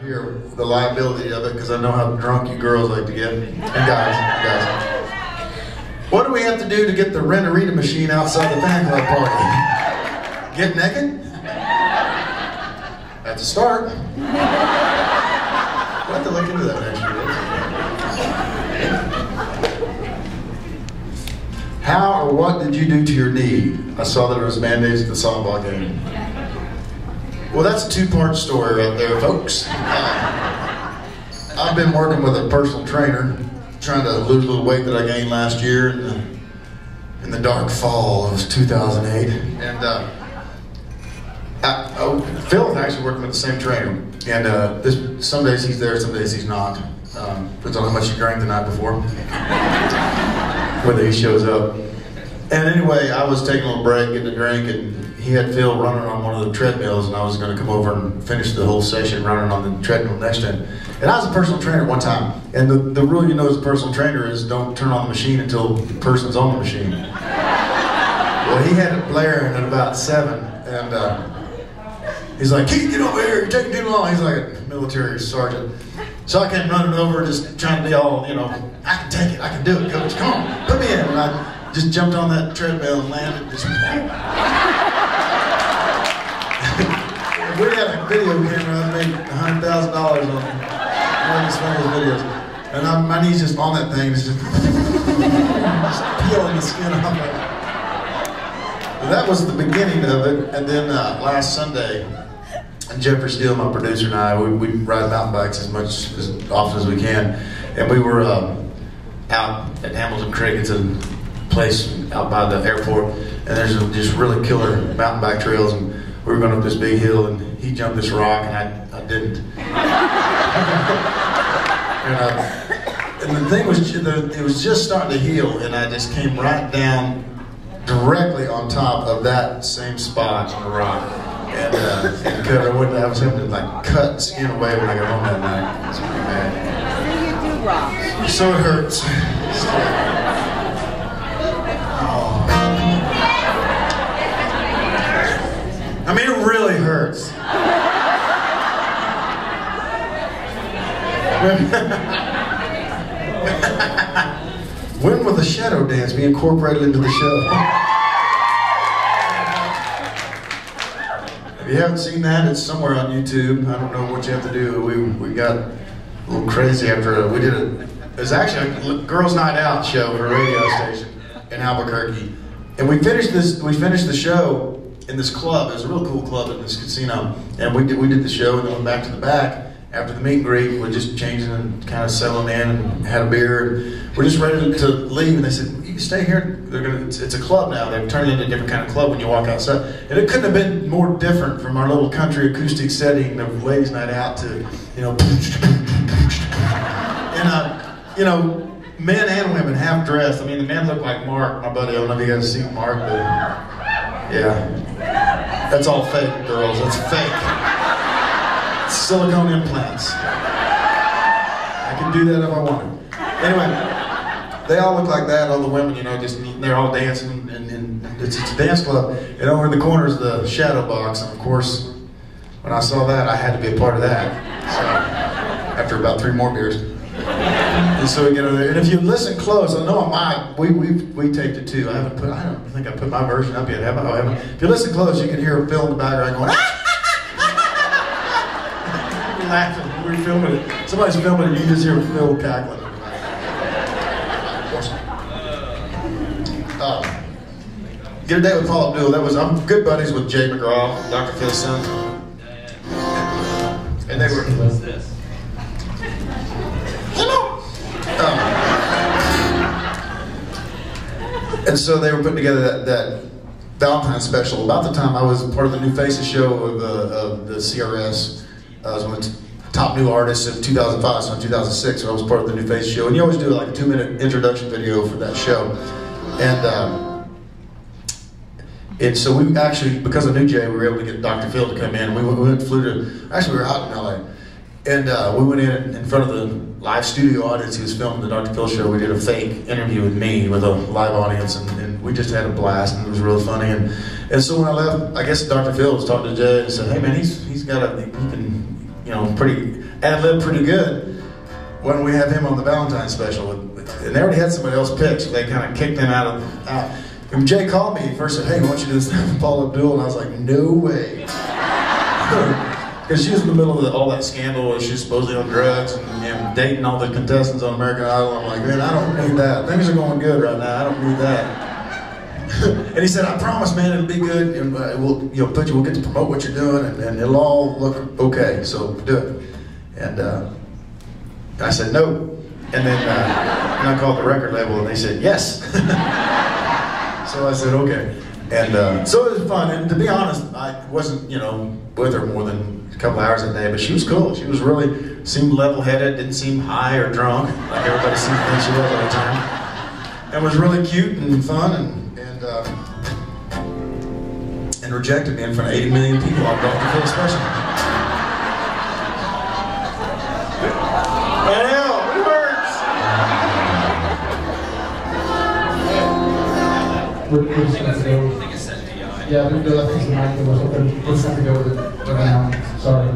Here, the liability of it, because I know how drunk you girls like to get, and guys. What do we have to do to get the Rent-A-Rita machine outside the fan club party? Get naked? That's a start. We'll have to look into that next year. How or what did you do to your knee? I saw that it was Band-Aids at the softball game. Well, that's a two-part story right there, folks. I've been working with a personal trainer, trying to lose a little weight that I gained last year in the dark fall of 2008. And Phil is actually working with the same trainer. And some days he's there, some days he's not. Depends on how much you drank the night before, whether he shows up. And anyway, I was taking a little break, getting a drink, and he had Phil running on one of the treadmills, and I was going to come over and finish the whole session running on the treadmill next to him. And I was a personal trainer one time, and the rule you know as a personal trainer is don't turn on the machine until the person's on the machine. Well, he had it blaring at about 7, and he's like, "Keith, get over here, you're taking too long." He's like a military sergeant. So I came running over, just trying to be all, I can take it, I can do it, coach, come on, put me in. And I just jumped on that treadmill and landed, just we had a video camera that made $100,000 on one of those videos. And my knee's just on that thing, it's just peeling the skin off it. But that was the beginning of it, and then last Sunday, Jeffrey Steele, my producer, and I, we ride mountain bikes as often as we can. And we were out at Hamilton Creek. It's a place out by the airport, and there's just really killer mountain bike trails. And we were going up this big hill, and he jumped this rock, and I didn't. And the thing was, it was just starting to heal, and I just came right down directly on top of that same spot on the rock. And I was having to cut skin away when I got home that night. It was pretty bad. So it hurts. I mean, it really hurts. When will the shadow dance be incorporated into the show? If you haven't seen that, it's somewhere on YouTube. I don't know what you have to do. We got a little crazy after we did it. It was actually a girls' night out show for a radio station in Albuquerque, and we finished the show in this club. It was a real cool club in this casino, and we did the show, and then went back to the back after the meet and greet. We're just changing and kind of settling in, and had a beer, and we're just ready to leave. And they said, "You can stay here. It's a club now. They've turned it into a different kind of club when you walk outside." And it couldn't have been more different from our little country acoustic setting of ladies' night out to, and men and women half dressed. I mean, the men look like Mark, my buddy. I don't know if you guys see Mark, but yeah, that's all fake, girls. That's fake. It's silicone implants. I can do that if I wanted. Anyway. They all look like that, all the women, they're all dancing, and it's a dance club. And over in the corner is the shadow box, and of course, when I saw that, I had to be a part of that. So, after about 3 more beers. And so we get over there, and if you listen close, I know we taped it too. I don't think I put my version up yet, have I? Oh, haven't. If you listen close, you can hear Phil in the background going, We're laughing, we're filming it. Somebody's filming it, you just hear Phil cackling. Get a Date with Paula Abdul. I'm good buddies with Jay McGraw, Dr. Phil's son. And they were. What's this? And so they were putting together that Valentine's special. About the time I was part of the New Faces show of the CRS. I was one of the top new artists of 2005, so in 2006, so I was part of the New Faces show. And you always do like a 2-minute introduction video for that show. And so we actually, because of New Jay, we were able to get Dr. Phil to come in. We flew to, actually we were out in LA. And we went in front of the live studio audience. He was filming the Dr. Phil show. We did a fake interview with me, with a live audience, and we just had a blast, and it was real funny. And so when I left, I guess Dr. Phil was talking to Jay and said, "Hey man, he's got a, you know, ad-lib pretty good when we had him on the Valentine's special. And they already had somebody else picked, so they kind of kicked him out. And Jay called me, he first said, hey, why don't you do this with Paula Abdul? And I was like, no way. Because she was in the middle of all that scandal, she was supposedly on drugs and dating all the contestants on American Idol. I'm like, man, I don't need that. Things are going good right now, I don't need that. And he said, I promise, man, it'll be good, and we'll get to promote what you're doing, and it'll all look okay, so do it. And I said, no. And then I called the record label, and they said, yes. So I said, okay. And so it was fun, and to be honest, I wasn't, you know, with her more than a couple hours a day, but she was cool. She was seemed level-headed, didn't seem high or drunk, like everybody seemed to think she was all the time. And was really cute and fun, and rejected me in front of 80 million people on Dr. Phil special. I know, it hurts. Yeah, we do that because the mic was open. We're trying to go with it right now. Sorry.